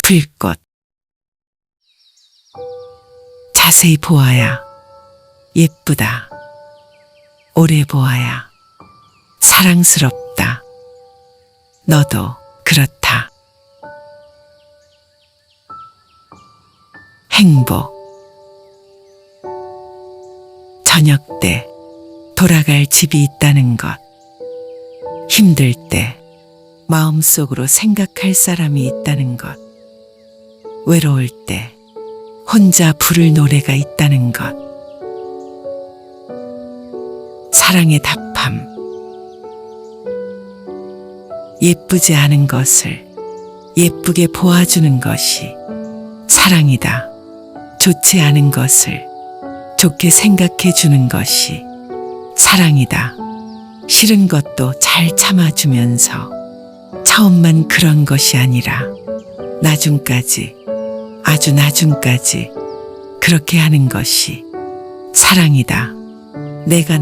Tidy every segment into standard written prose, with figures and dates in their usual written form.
불꽃. 자세히 보아야 예쁘다. 오래 보아야 사랑스럽다. 너도 그렇다. 행복. 저녁 때 돌아갈 집이 있다는 것. 힘들 때 마음속으로 생각할 사람이 있다는 것. 외로울 때 혼자 부를 노래가 있다는 것. 사랑의 답함. 예쁘지 않은 것을 예쁘게 보아주는 것이 사랑이다. 좋지 않은 것을 좋게 생각해 주는 것이 사랑이다. 싫은 것도 잘 참아주면서 처음만 그런 것이 아니라 나중까지, 아주 나중까지 그렇게 하는 것이 사랑이다. 내가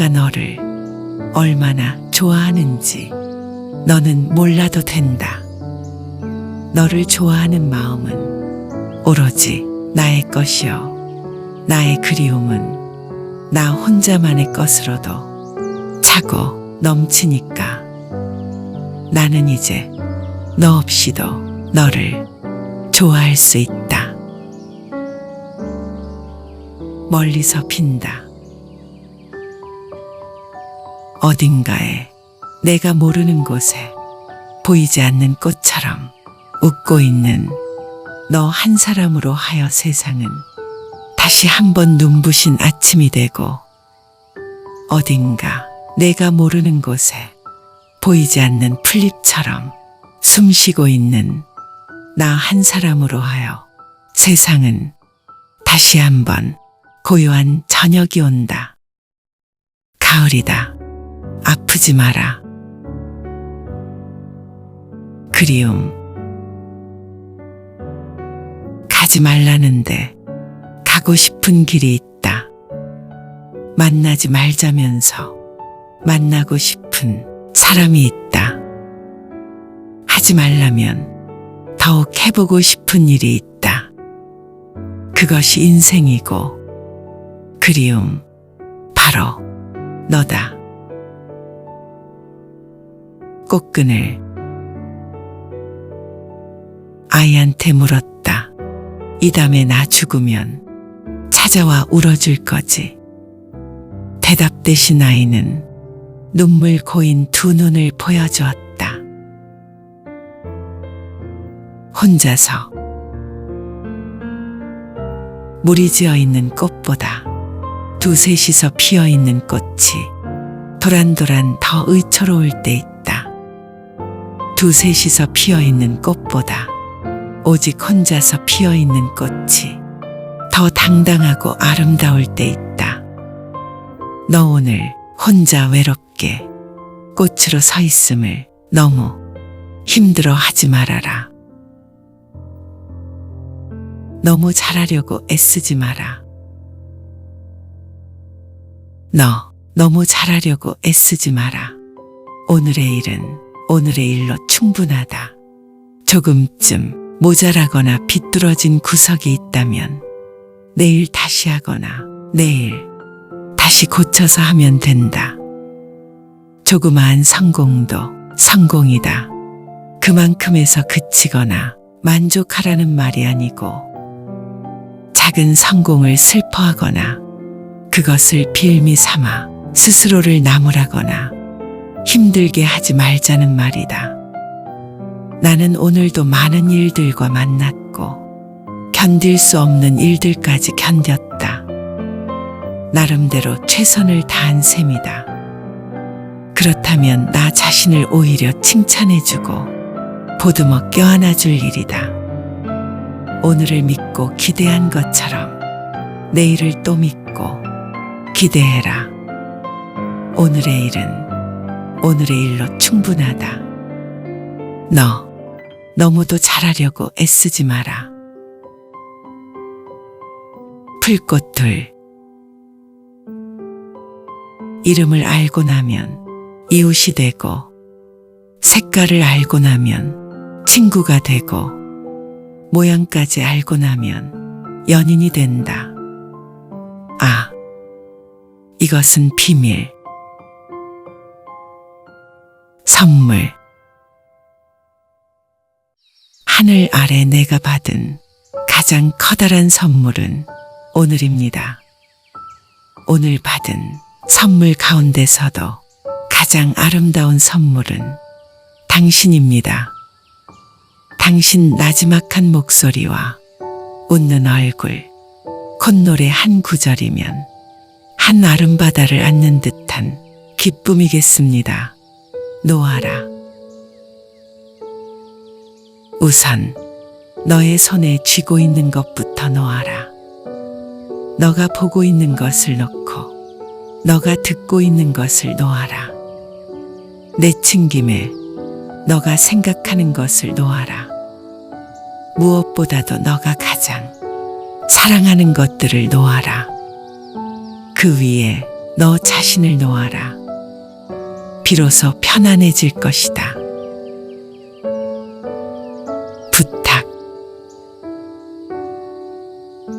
너를 얼마나 좋아하는지 너는 몰라도 된다. 너를 좋아하는 마음은 오로지 나의 것이요. 나의 그리움은 나 혼자만의 것으로도 차고 넘치니까 나는 이제 너 없이도 너를 좋아할 수 있다. 멀리서 핀다. 어딘가에 내가 모르는 곳에 보이지 않는 꽃처럼 웃고 있는 너 한 사람으로 하여 세상은 다시 한번 눈부신 아침이 되고 어딘가 내가 모르는 곳에 보이지 않는 풀잎처럼 숨쉬고 있는 나 한 사람으로 하여 세상은 다시 한번 고요한 저녁이 온다. 가을이다. 아프지 마라. 그리움. 가지 말라는데 가고 싶은 길이 있다. 만나지 말자면서 만나고 싶은 사람이 있다. 하지 말라면 더욱 해보고 싶은 일이 있다. 그것이 인생이고 그리움 바로 너다. 꽃끈을 아이한테 물었다. 이 다음에 나 죽으면 찾아와 울어줄 거지. 대답 대신 아이는 눈물 고인 두 눈을 보여주었다. 혼자서 물이 지어 있는 꽃보다 두셋이서 피어 있는 꽃이 도란도란 더 의초로울 때 있다. 두셋이서 피어 있는 꽃보다 오직 혼자서 피어 있는 꽃이 더 당당하고 아름다울 때 있다. 너 오늘 혼자 외롭게 꽃으로 서 있음을 너무 힘들어 하지 말아라. 너무 잘하려고 애쓰지 마라. 너 너무 잘하려고 애쓰지 마라. 오늘의 일은 오늘의 일로 충분하다. 조금쯤 모자라거나 비뚤어진 구석이 있다면 내일 다시 하거나 내일 다시 고쳐서 하면 된다. 조그마한 성공도 성공이다. 그만큼에서 그치거나 만족하라는 말이 아니고 작은 성공을 슬퍼하거나 그것을 빌미 삼아 스스로를 나무라거나 힘들게 하지 말자는 말이다. 나는 오늘도 많은 일들과 만났고 견딜 수 없는 일들까지 견뎠다. 나름대로 최선을 다한 셈이다. 그렇다면 나 자신을 오히려 칭찬해주고 보듬어 껴안아줄 일이다. 오늘을 믿고 기대한 것처럼 내일을 또 믿고 기대해라. 오늘의 일은 오늘의 일로 충분하다. 너 너무도 잘하려고 애쓰지 마라. 풀꽃들. 이름을 알고 나면 이웃이 되고 색깔을 알고 나면 친구가 되고 모양까지 알고 나면 연인이 된다. 아, 이것은 비밀. 선물. 하늘 아래 내가 받은 가장 커다란 선물은 오늘입니다. 오늘 받은 선물 가운데서도 가장 아름다운 선물은 당신입니다. 당신 나지막한 목소리와 웃는 얼굴, 콧노래 한 구절이면 한 아름바다를 안는 듯한 기쁨이겠습니다. 놓아라. 우선 너의 손에 쥐고 있는 것부터 놓아라. 너가 보고 있는 것을 놓고 너가 듣고 있는 것을 놓아라. 내친김에 너가 생각하는 것을 놓아라. 무엇보다도 너가 가장 사랑하는 것들을 놓아라. 그 위에 너 자신을 놓아라. 비로소 편안해질 것이다. 부탁.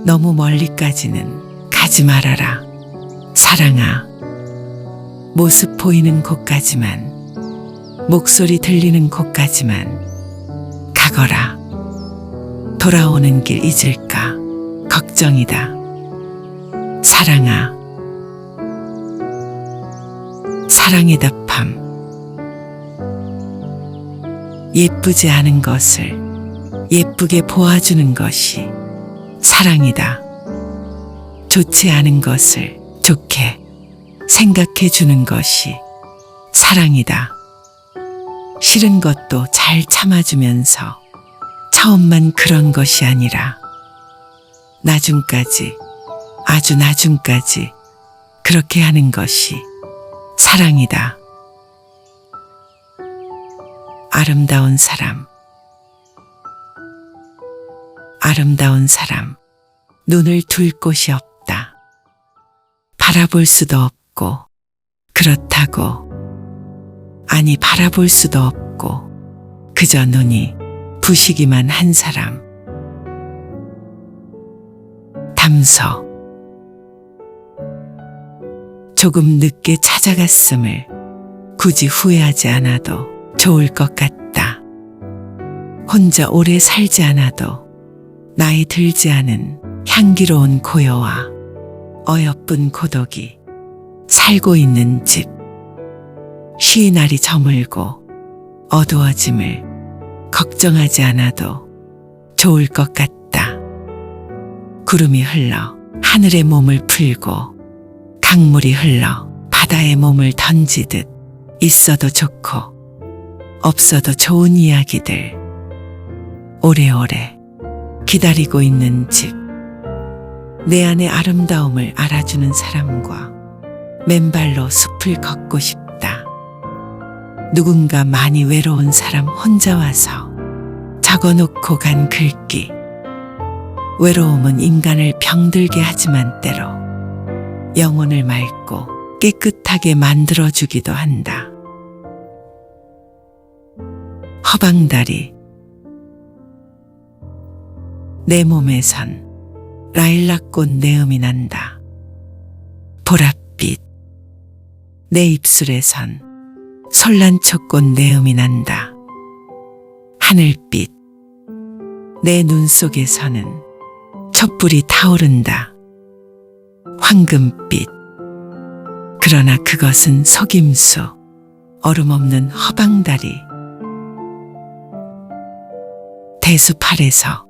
너무 멀리까지는 가지 말아라. 사랑아. 모습 보이는 곳까지만, 목소리 들리는 곳까지만 가거라. 돌아오는 길 잊을까 걱정이다. 사랑아. 사랑의 답함. 예쁘지 않은 것을 예쁘게 보아주는 것이 사랑이다. 좋지 않은 것을 좋게 생각해 주는 것이 사랑이다. 싫은 것도 잘 참아주면서 처음만 그런 것이 아니라 나중까지, 아주 나중까지 그렇게 하는 것이 사랑이다. 아름다운 사람. 아름다운 사람. 눈을 둘 곳이 없다. 바라볼 수도 없고, 그렇다고, 아니 바라볼 수도 없고, 그저 눈이 부시기만 한 사람. 담소. 조금 늦게 찾아갔음을 굳이 후회하지 않아도 좋을 것 같다. 혼자 오래 살지 않아도 나이 들지 않은 향기로운 고요와 어여쁜 고독이 살고 있는 집. 쉬이 날이 저물고 어두워짐을 걱정하지 않아도 좋을 것 같다. 구름이 흘러 하늘에 몸을 풀고 강물이 흘러 바다에 몸을 던지듯 있어도 좋고 없어도 좋은 이야기들 오래오래 기다리고 있는 집. 내 안의 아름다움을 알아주는 사람과 맨발로 숲을 걷고 싶다. 누군가 많이 외로운 사람 혼자 와서 적어놓고 간 글귀. 외로움은 인간을 병들게 하지만 때로 영혼을 맑고 깨끗하게 만들어주기도 한다. 허방다리. 내 몸에선 라일락꽃 내음이 난다. 보랏빛. 내 입술에선 솔란초꽃 내음이 난다. 하늘빛. 내 눈 속에서는 촛불이 타오른다. 황금빛. 그러나 그것은 속임수, 얼음 없는 허방다리. 대숲 아래서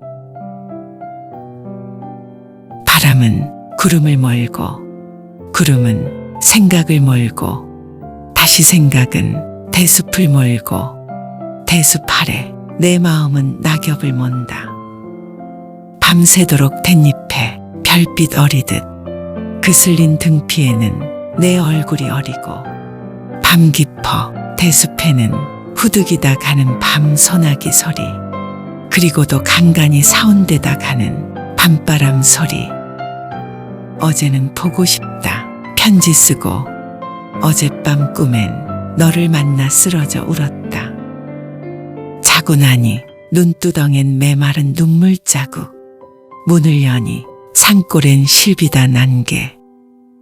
바람은 구름을 몰고, 구름은 생각을 몰고, 다시 생각은 대숲을 몰고, 대숲 아래 내 마음은 낙엽을 mon다. 밤새도록 댄잎에 별빛 어리듯 그슬린 등피에는 내 얼굴이 어리고, 밤 깊어 대숲에는 후득이다 가는 밤 소나기 소리, 그리고도 간간히 사온데다 가는 밤바람 소리. 어제는 보고 싶다 편지 쓰고, 어젯밤 꿈엔 너를 만나 쓰러져 울었다. 자고 나니 눈두덩엔 메마른 눈물 자국. 문을 여니 산골엔 실비다 난개.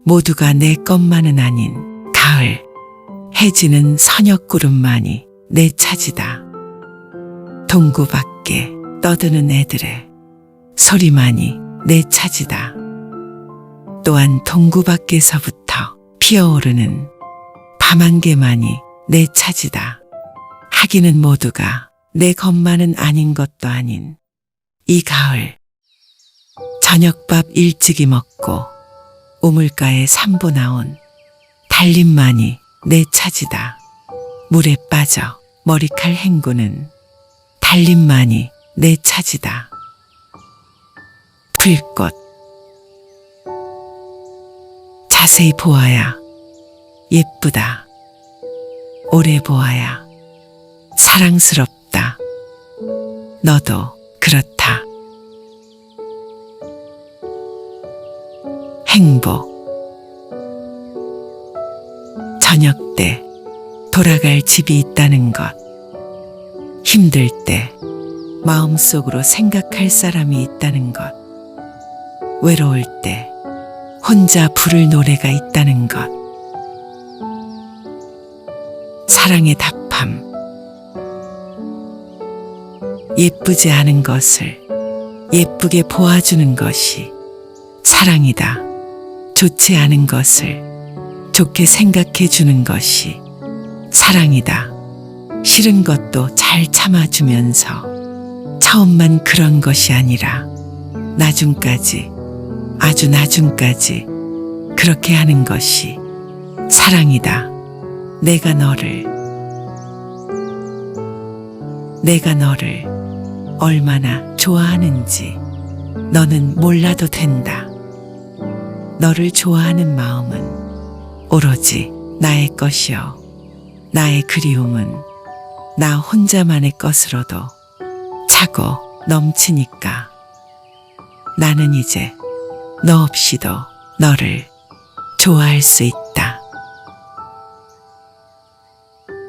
모두가 내 것만은 아닌 가을. 해지는 서녁구름만이 내 차지다. 동구 밖에 떠드는 애들의 소리만이 내 차지다. 또한 동구 밖에서부터 피어오르는 밤안개만이 내 차지다. 하기는 모두가 내 것만은 아닌 것도 아닌 이 가을. 저녁밥 일찍이 먹고 우물가에 산보 나온 달림만이 내 차지다. 물에 빠져 머리칼 헹구는 달림만이 내 차지다. 풀꽃. 자세히 보아야 예쁘다. 오래 보아야 사랑스럽다. 너도 그렇다. 행복. 저녁 때 돌아갈 집이 있다는 것. 힘들 때 마음속으로 생각할 사람이 있다는 것. 외로울 때 혼자 부를 노래가 있다는 것. 사랑의 답함. 예쁘지 않은 것을 예쁘게 보아주는 것이 사랑이다. 좋지 않은 것을 좋게 생각해 주는 것이 사랑이다. 싫은 것도 잘 참아주면서 처음만 그런 것이 아니라 나중까지, 아주 나중까지 그렇게 하는 것이 사랑이다. 내가 너를 얼마나 좋아하는지 너는 몰라도 된다. 너를 좋아하는 마음은 오로지 나의 것이요. 나의 그리움은 나 혼자만의 것으로도 차고 넘치니까. 나는 이제 너 없이도 너를 좋아할 수 있다.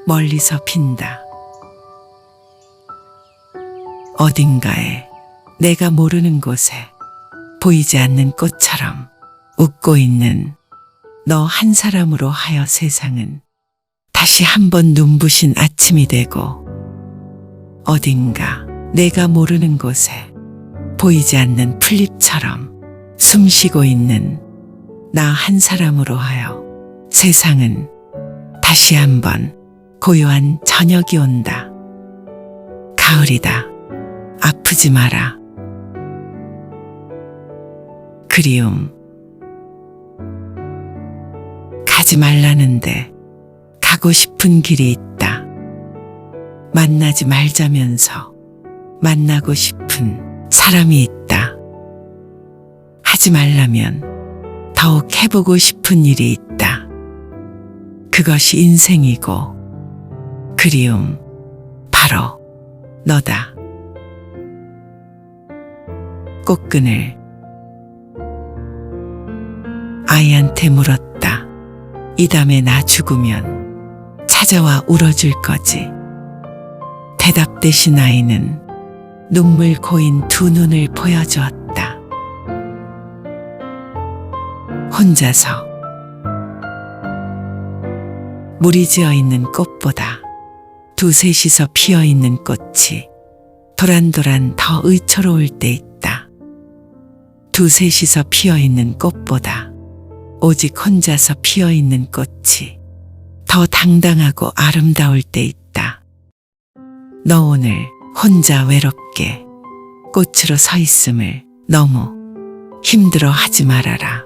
멀리서 핀다. 어딘가에 내가 모르는 곳에 보이지 않는 꽃처럼 웃고 있는 너 한 사람으로 하여 세상은 다시 한번 눈부신 아침이 되고, 어딘가 내가 모르는 곳에 보이지 않는 풀잎처럼 숨쉬고 있는 나 한 사람으로 하여 세상은 다시 한번 고요한 저녁이 온다. 가을이다. 아프지 마라. 그리움. 가지 말라는데 가고 싶은 길이 있다. 만나지 말자면서 만나고 싶은 사람이 있다. 하지 말라면 더욱 해보고 싶은 일이 있다. 그것이 인생이고 그리움 바로 너다. 꽃끈을 아이한테 물었다. 이 다음에 나 죽으면 찾아와 울어줄 거지. 대답 대신 아이는 눈물 고인 두 눈을 보여주었다. 혼자서 물이 지어 있는 꽃보다 두셋이서 피어 있는 꽃이 도란도란 더 의초로울 때 있다. 두셋이서 피어 있는 꽃보다 오직 혼자서 피어 있는 꽃이 더 당당하고 아름다울 때 있다. 너 오늘 혼자 외롭게 꽃으로 서 있음을 너무 힘들어 하지 말아라.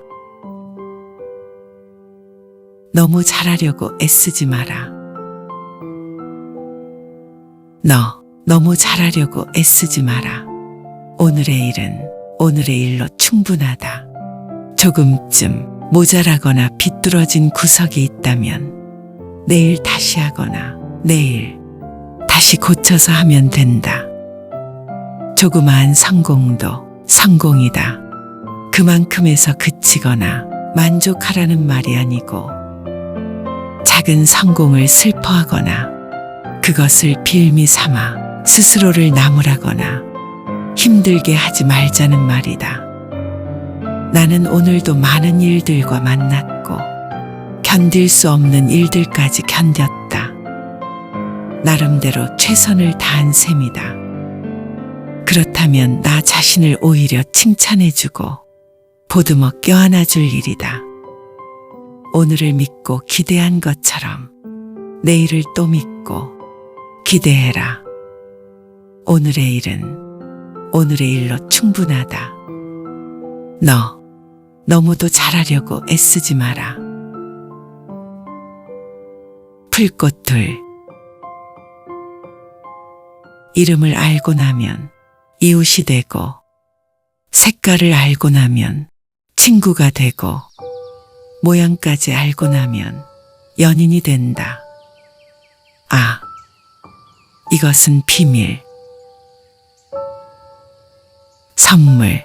너무 잘하려고 애쓰지 마라. 너 너무 잘하려고 애쓰지 마라. 오늘의 일은 오늘의 일로 충분하다. 조금쯤 모자라거나 비뚤어진 구석이 있다면 내일 다시 하거나 내일 다시 고쳐서 하면 된다. 조그마한 성공도 성공이다. 그만큼에서 그치거나 만족하라는 말이 아니고, 작은 성공을 슬퍼하거나 그것을 빌미 삼아 스스로를 나무라거나 힘들게 하지 말자는 말이다. 나는 오늘도 많은 일들과 만났고 견딜 수 없는 일들까지 견뎠다. 나름대로 최선을 다한 셈이다. 그렇다면 나 자신을 오히려 칭찬해주고 보듬어 껴안아줄 일이다. 오늘을 믿고 기대한 것처럼 내일을 또 믿고 기대해라. 오늘의 일은 오늘의 일로 충분하다. 너 너무도 잘하려고 애쓰지 마라. 풀꽃 둘. 이름을 알고 나면 이웃이 되고, 색깔을 알고 나면 친구가 되고, 모양까지 알고 나면 연인이 된다. 아, 이것은 비밀. 선물.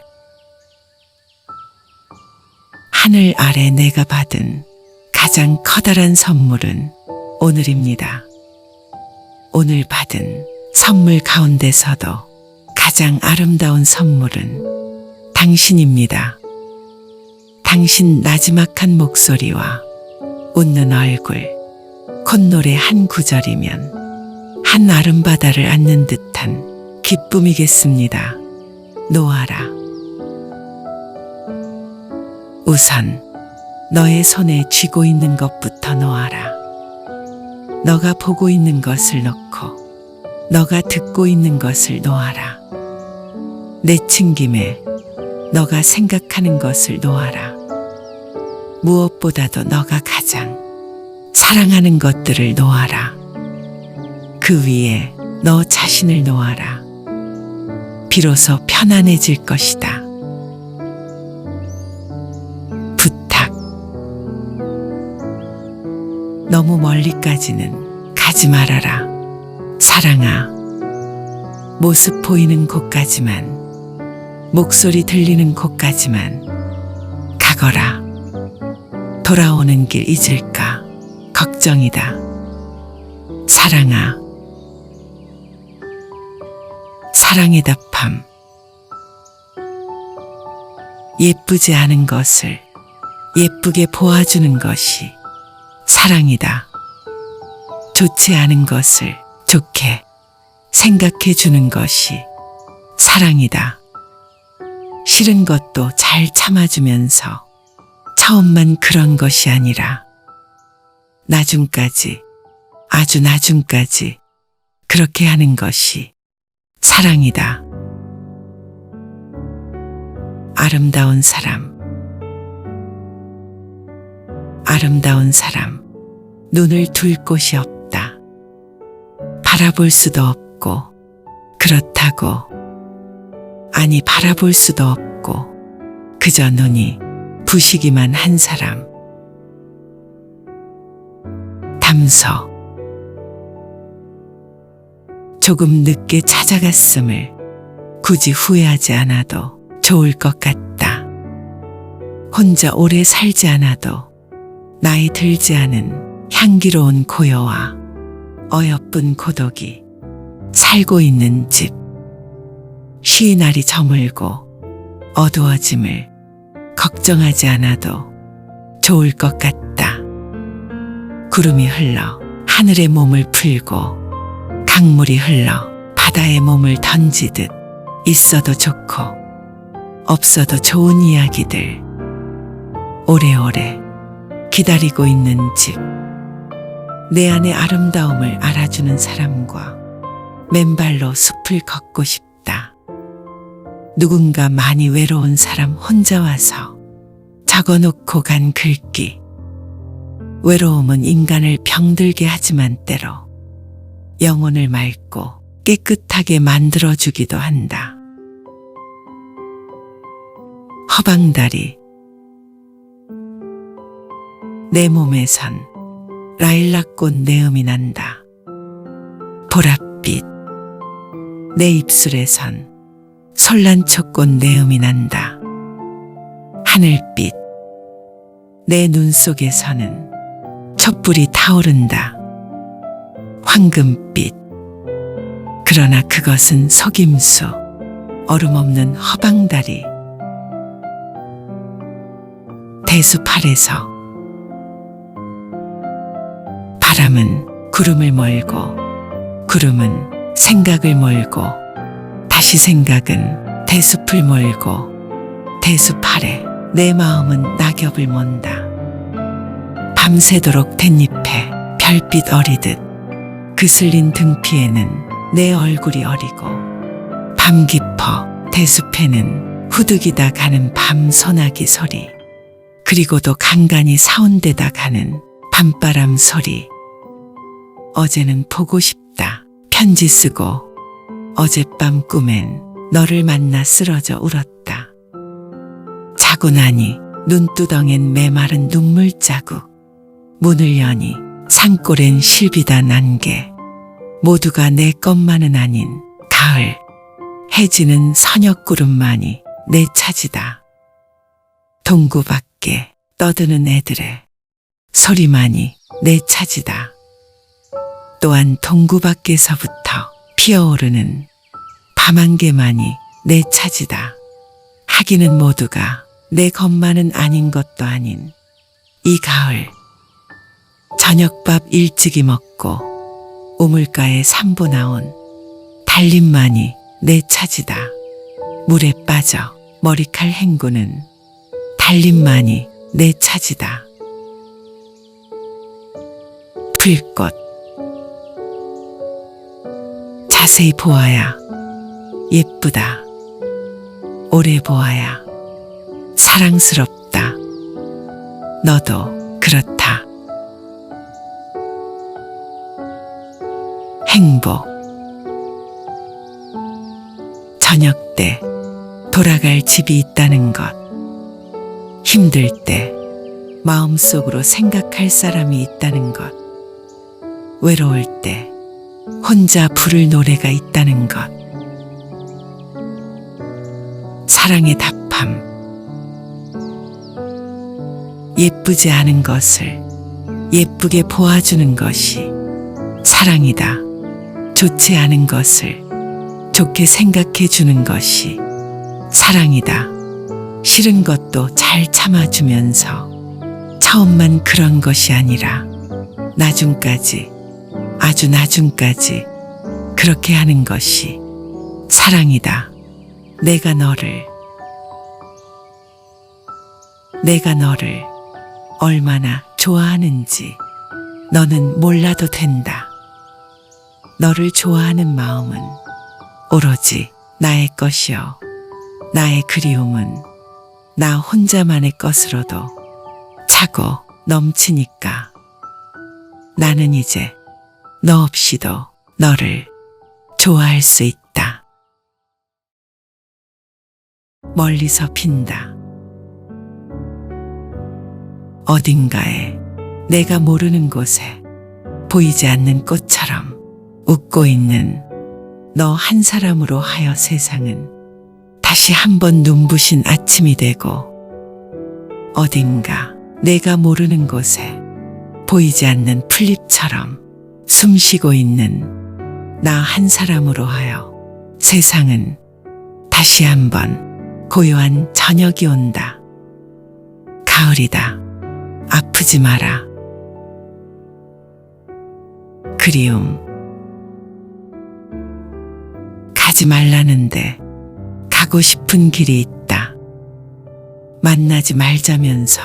하늘 아래 내가 받은 가장 커다란 선물은 오늘입니다. 오늘 받은 선물 가운데서도 가장 아름다운 선물은 당신입니다. 당신 나지막한 목소리와 웃는 얼굴, 콧노래 한 구절이면 한 아름바다를 안는 듯한 기쁨이겠습니다. 놓아라. 우선 너의 손에 쥐고 있는 것부터 놓아라. 너가 보고 있는 것을 놓고 너가 듣고 있는 것을 놓아라. 내친김에 너가 생각하는 것을 놓아라. 무엇보다도 너가 가장 사랑하는 것들을 놓아라. 그 위에 너 자신을 놓아라. 비로소 편안해질 것이다. 부탁. 너무 멀리까지는 가지 말아라. 사랑아. 모습 보이는 곳까지만, 목소리 들리는 곳까지만 가거라. 돌아오는 길 잊을까 걱정이다. 사랑아. 사랑의 답함. 예쁘지 않은 것을 예쁘게 보아주는 것이 사랑이다. 좋지 않은 것을 좋게 생각해 주는 것이 사랑이다. 싫은 것도 잘 참아주면서 처음만 그런 것이 아니라 나중까지, 아주 나중까지 그렇게 하는 것이 사랑이다. 아름다운 사람. 아름다운 사람. 눈을 둘 곳이 없다. 바라볼 수도 없고, 그렇다고, 아니 바라볼 수도 없고, 그저 눈이 부시기만 한 사람. 담소. 조금 늦게 찾아갔음을 굳이 후회하지 않아도 좋을 것 같다. 혼자 오래 살지 않아도 나이 들지 않은 향기로운 고요와 어여쁜 고독이 살고 있는 집. 쉬이 날이 저물고 어두워짐을 걱정하지 않아도 좋을 것 같다. 구름이 흘러 하늘의 몸을 풀고 강물이 흘러 바다의 몸을 던지듯 있어도 좋고 없어도 좋은 이야기들 오래오래 기다리고 있는 집. 내 안의 아름다움을 알아주는 사람과 맨발로 숲을 걷고 싶다. 누군가 많이 외로운 사람 혼자 와서 적어놓고 간 글귀. 외로움은 인간을 병들게 하지만 때로 영혼을 맑고 깨끗하게 만들어주기도 한다. 허방다리. 내 몸에선 라일락꽃 내음이 난다. 보랏빛. 내 입술에선 솔란초꽃 내음이 난다. 하늘빛. 내 눈 속에서는 촛불이 타오른다. 황금빛. 그러나 그것은 속임수, 얼음 없는 허방다리. 대숲 아래서 바람은 구름을 몰고, 구름은 생각을 몰고, 다시 생각은 대숲을 몰고, 대숲 아래 내 마음은 낙엽을 mon다. 밤새도록 댄잎에 별빛 어리듯 그슬린 등피에는 내 얼굴이 어리고, 밤 깊어 대숲에는 후득이다 가는 밤 소나기 소리, 그리고도 간간히 사온데다 가는 밤바람 소리. 어제는 보고 싶다 편지 쓰고, 어젯밤 꿈엔 너를 만나 쓰러져 울었다. 자고 나니 눈두덩엔 메마른 눈물 자국, 문을 여니 산골엔 실비다 난개. 모두가 내 것만은 아닌 가을, 해지는 서녁구름만이 내 차지다. 동구 밖에 떠드는 애들의 소리만이 내 차지다. 또한 동구 밖에서부터 피어오르는 밤안개만이 내 차지다. 하기는 모두가 내 것만은 아닌 것도 아닌 이 가을, 저녁밥 일찍이 먹고 우물가에 산보 나온 달림만이 내 차지다. 물에 빠져 머리칼 헹구는 달림만이 내 차지다. 풀꽃 자세히 보아야 예쁘다. 오래 보아야 사랑스럽다. 너도 그렇다. 행복. 저녁 때 돌아갈 집이 있다는 것, 힘들 때 마음속으로 생각할 사람이 있다는 것, 외로울 때 혼자 부를 노래가 있다는 것, 사랑의 답함. 예쁘지 않은 것을 예쁘게 보아주는 것이 사랑이다. 좋지 않은 것을 좋게 생각해 주는 것이 사랑이다. 싫은 것도 잘 참아주면서 처음만 그런 것이 아니라 나중까지, 아주 나중까지 그렇게 하는 것이 사랑이다. 내가 너를 얼마나 좋아하는지 너는 몰라도 된다. 너를 좋아하는 마음은 오로지 나의 것이요. 나의 그리움은 나 혼자만의 것으로도 차고 넘치니까. 나는 이제 너 없이도 너를 좋아할 수 있다. 멀리서 핀다. 어딘가에 내가 모르는 곳에 보이지 않는 꽃처럼 웃고 있는 너 한 사람으로 하여 세상은 다시 한번 눈부신 아침이 되고, 어딘가 내가 모르는 곳에 보이지 않는 풀잎처럼 숨쉬고 있는 나 한 사람으로 하여 세상은 다시 한번 고요한 저녁이 온다. 가을이다. 아프지 마라. 그리움. 가지 말라는데 가고 싶은 길이 있다. 만나지 말자면서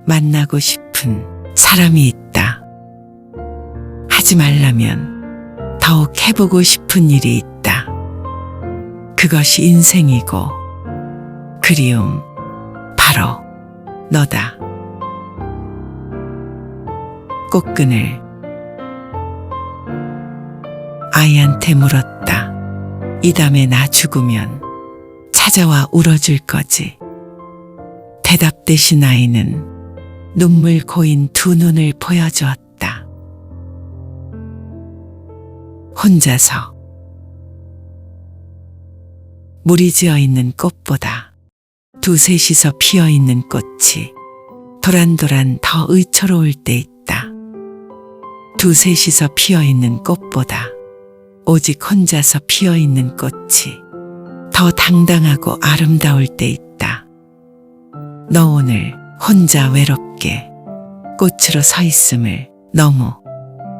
만나고 싶은 사람이 있다. 하지 말라면 더욱 해보고 싶은 일이 있다. 그것이 인생이고 그리움, 바로 너다. 꽃끈을 아이한테 물었다. 이 다음에 나 죽으면 찾아와 울어줄 거지. 대답 대신 아이는 눈물 고인 두 눈을 보여주었다. 혼자서 물이 지어 있는 꽃보다 두셋이서 피어 있는 꽃이 도란도란 더 의초로울 때 있다. 두셋이서 피어 있는 꽃보다 오직 혼자서 피어 있는 꽃이 더 당당하고 아름다울 때 있다. 너 오늘 혼자 외롭게 꽃으로 서 있음을 너무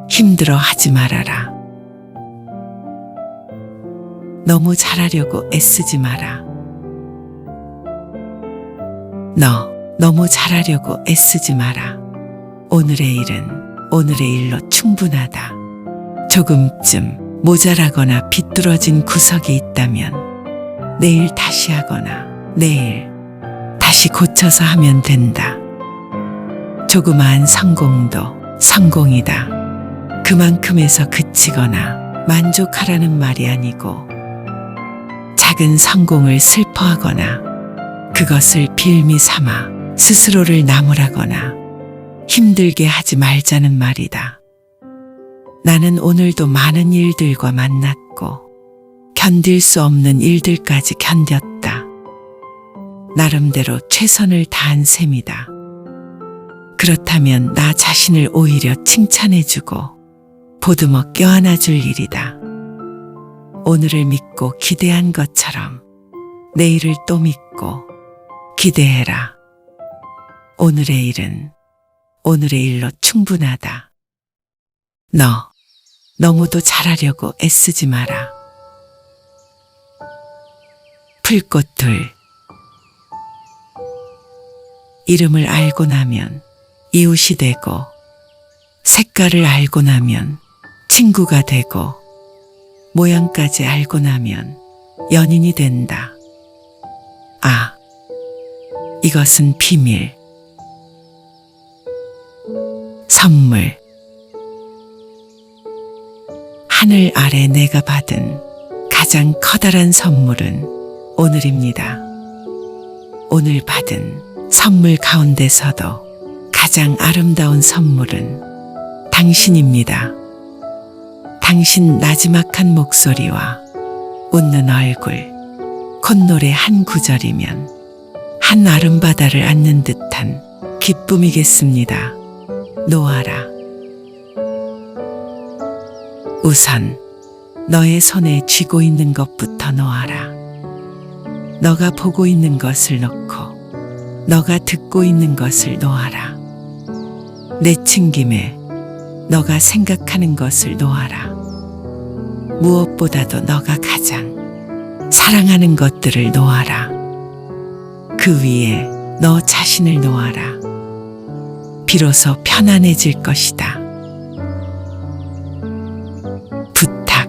힘들어 하지 말아라. 너무 잘하려고 애쓰지 마라. 너 너무 잘하려고 애쓰지 마라. 오늘의 일은 오늘의 일로 충분하다. 조금쯤 모자라거나 비뚤어진 구석이 있다면 내일 다시 하거나 내일 다시 고쳐서 하면 된다. 조그마한 성공도 성공이다. 그만큼에서 그치거나 만족하라는 말이 아니고 작은 성공을 슬퍼하거나 그것을 빌미 삼아 스스로를 나무라거나 힘들게 하지 말자는 말이다. 나는 오늘도 많은 일들과 만났고 견딜 수 없는 일들까지 견뎠다. 나름대로 최선을 다한 셈이다. 그렇다면 나 자신을 오히려 칭찬해주고 보듬어 껴안아줄 일이다. 오늘을 믿고 기대한 것처럼 내일을 또 믿고 기대해라. 오늘의 일은 오늘의 일로 충분하다. 너 너무도 잘하려고 애쓰지 마라. 풀꽃들 이름을 알고 나면 이웃이 되고 색깔을 알고 나면 친구가 되고 모양까지 알고 나면 연인이 된다. 아, 이것은 비밀. 선물. 하늘 아래 내가 받은 가장 커다란 선물은 오늘입니다. 오늘 받은 선물 가운데서도 가장 아름다운 선물은 당신입니다. 당신 나지막한 목소리와 웃는 얼굴, 콧노래 한 구절이면 한 아름바다를 안는 듯한 기쁨이겠습니다. 놓아라. 우선 너의 손에 쥐고 있는 것부터 놓아라. 너가 보고 있는 것을 놓고 너가 듣고 있는 것을 놓아라. 내친김에 너가 생각하는 것을 놓아라. 무엇보다도 너가 가장 사랑하는 것들을 놓아라. 그 위에 너 자신을 놓아라. 비로소 편안해질 것이다. 부탁.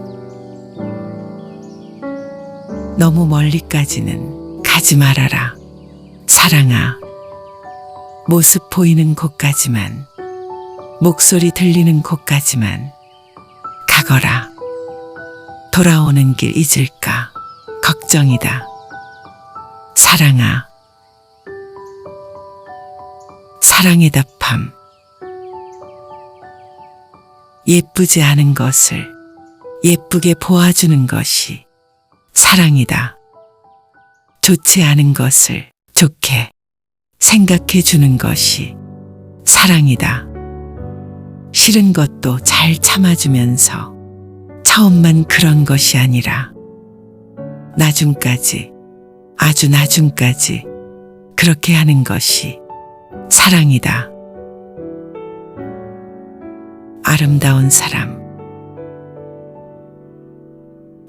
너무 멀리까지는 가지 말아라. 사랑아. 모습 보이는 곳까지만, 목소리 들리는 곳까지만 가거라. 돌아오는 길 잊을까 걱정이다. 사랑아. 사랑의 답함. 예쁘지 않은 것을 예쁘게 보아주는 것이 사랑이다. 좋지 않은 것을 좋게 생각해 주는 것이 사랑이다. 싫은 것도 잘 참아주면서 처음만 그런 것이 아니라 나중까지, 아주 나중까지 그렇게 하는 것이 사랑이다. 아름다운 사람.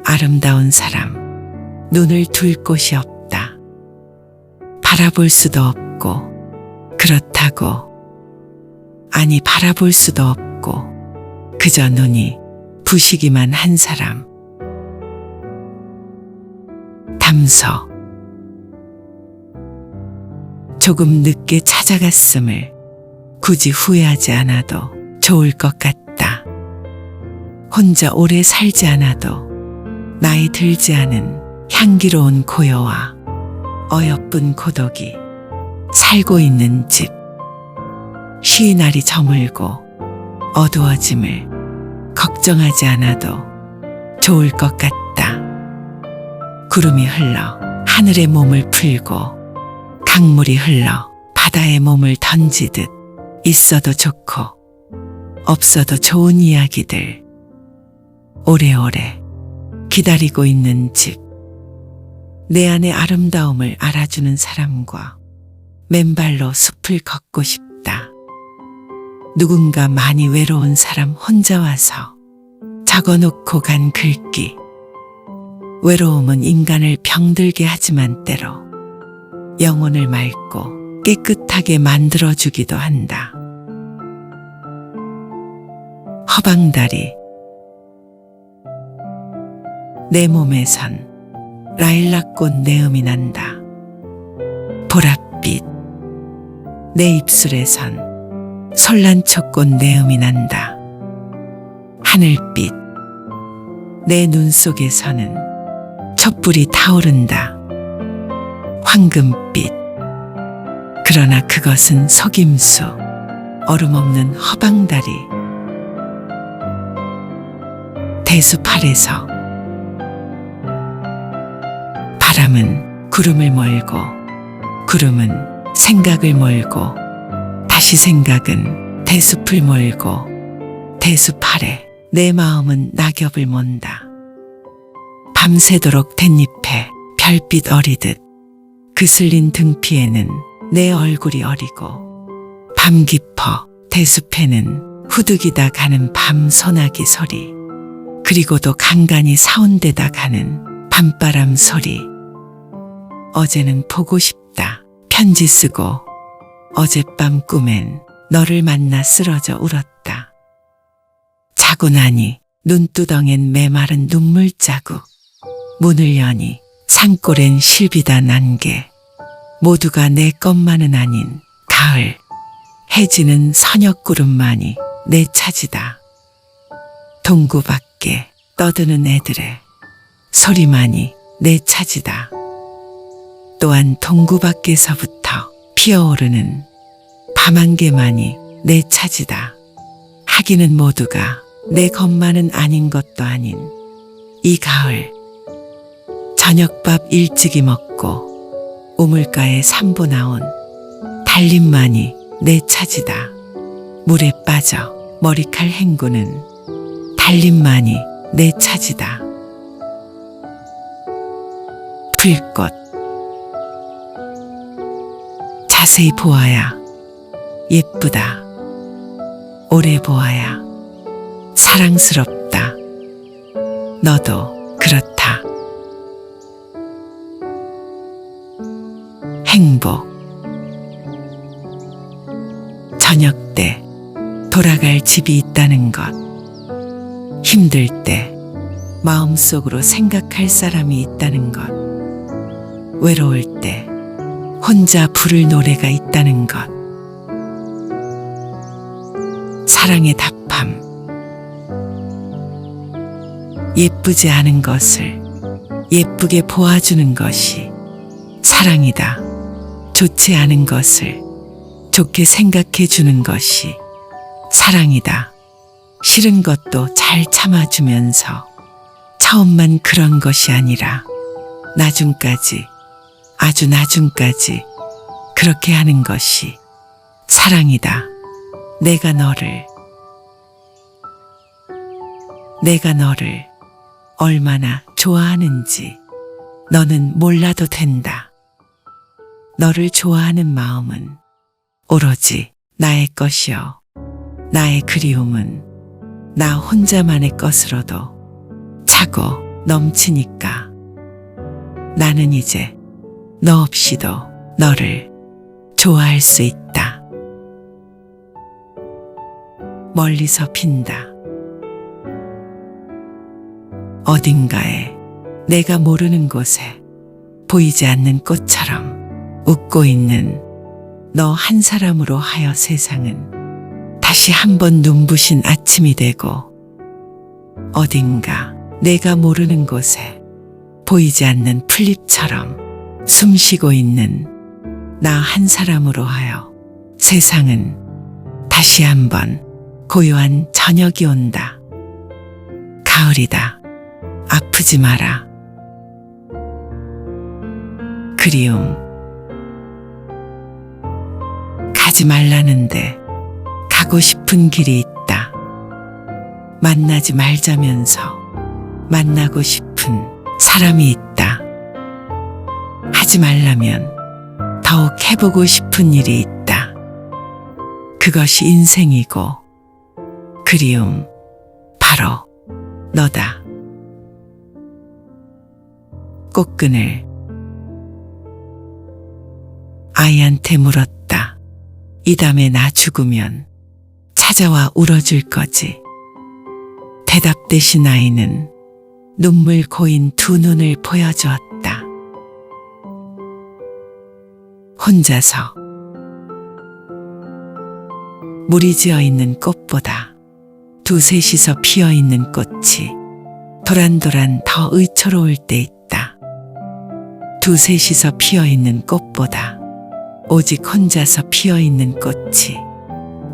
아름다운 사람. 눈을 둘 곳이 없다. 바라볼 수도 없고, 그렇다고, 아니 바라볼 수도 없고, 그저 눈이 부시기만 한 사람. 담소. 조금 늦게 찾아갔음을 굳이 후회하지 않아도 좋을 것 같다. 혼자 오래 살지 않아도 나이 들지 않은 향기로운 고요와 어여쁜 고독이 살고 있는 집. 쉬이 날이 저물고 어두워짐을 걱정하지 않아도 좋을 것 같다. 구름이 흘러 하늘에 몸을 풀고 강물이 흘러 바다에 몸을 던지듯 있어도 좋고 없어도 좋은 이야기들 오래오래 기다리고 있는 집, 내 안의 아름다움을 알아주는 사람과 맨발로 숲을 걷고 싶다. 누군가 많이 외로운 사람 혼자 와서 적어놓고 간 글귀. 외로움은 인간을 병들게 하지만 때로 영혼을 맑고 깨끗하게 만들어주기도 한다. 허방다리. 내 몸에선 라일락꽃 내음이 난다. 보랏빛. 내 입술에선 솔란초꽃 내음이 난다. 하늘빛. 내 눈 속에서는 촛불이 타오른다. 황금빛. 그러나 그것은 속임수, 얼음 없는 허방다리. 대숲 아래서 바람은 구름을 몰고, 구름은 생각을 몰고, 다시 생각은 대숲을 몰고, 대숲 아래 내 마음은 낙엽을 mon다. 밤새도록 댄잎에 별빛 어리듯 그슬린 등피에는 내 얼굴이 어리고, 밤 깊어 대숲에는 후득이다 가는 밤 소나기 소리, 그리고도 간간히 사온데다 가는 밤바람 소리. 어제는 보고 싶다 편지 쓰고, 어젯밤 꿈엔 너를 만나 쓰러져 울었다. 자고 나니 눈두덩엔 메마른 눈물 자국, 문을 여니 산골엔 실비다 난개. 모두가 내 것만은 아닌 가을. 해지는 서녁구름만이 내 차지다. 동구 밖에 떠드는 애들의 소리만이 내 차지다. 또한 동구 밖에서부터 피어오르는 밤안개만이 내 차지다. 하기는 모두가 내 것만은 아닌 것도 아닌 이 가을. 저녁밥 일찍이 먹고 우물가에 산보 나온 달림만이 내 차지다. 물에 빠져 머리칼 헹구는 달림만이 내 차지다. 불꽃. 자세히 보아야 예쁘다. 오래 보아야 사랑스럽다. 너도 그렇다. 행복. 저녁 때 돌아갈 집이 있다는 것. 힘들 때 마음속으로 생각할 사람이 있다는 것. 외로울 때 혼자 부를 노래가 있다는 것. 사랑의 답함. 예쁘지 않은 것을 예쁘게 보아주는 것이 사랑이다. 좋지 않은 것을 좋게 생각해 주는 것이 사랑이다. 싫은 것도 잘 참아주면서 처음만 그런 것이 아니라 나중까지, 아주 나중까지 그렇게 하는 것이 사랑이다. 내가 너를 얼마나 좋아하는지 너는 몰라도 된다. 너를 좋아하는 마음은 오로지 나의 것이요. 나의 그리움은 나 혼자만의 것으로도 차고 넘치니까. 나는 이제 너 없이도 너를 좋아할 수 있다. 멀리서 핀다. 어딘가에 내가 모르는 곳에 보이지 않는 꽃처럼 웃고 있는 너 한 사람으로 하여 세상은 다시 한번 눈부신 아침이 되고, 어딘가 내가 모르는 곳에 보이지 않는 풀잎처럼 숨쉬고 있는 나 한 사람으로 하여 세상은 다시 한번 고요한 저녁이 온다. 가을이다. 아프지 마라. 그리움. 가지 말라는데 가고 싶은 길이 있다. 만나지 말자면서 만나고 싶은 사람이 있다. 하지 말라면 더욱 해보고 싶은 일이 있다. 그것이 인생이고 그리움 바로 너다. 꽃끈을 아이한테 물었다. 이 다음에 나 죽으면 찾아와 울어줄 거지. 대답 대신 아이는 눈물 고인 두 눈을 보여주었다. 혼자서 물이 지어 있는 꽃보다 두셋이서 피어 있는 꽃이 도란도란 더 의초로울 때 있다. 두셋이서 피어 있는 꽃보다 오직 혼자서 피어 있는 꽃이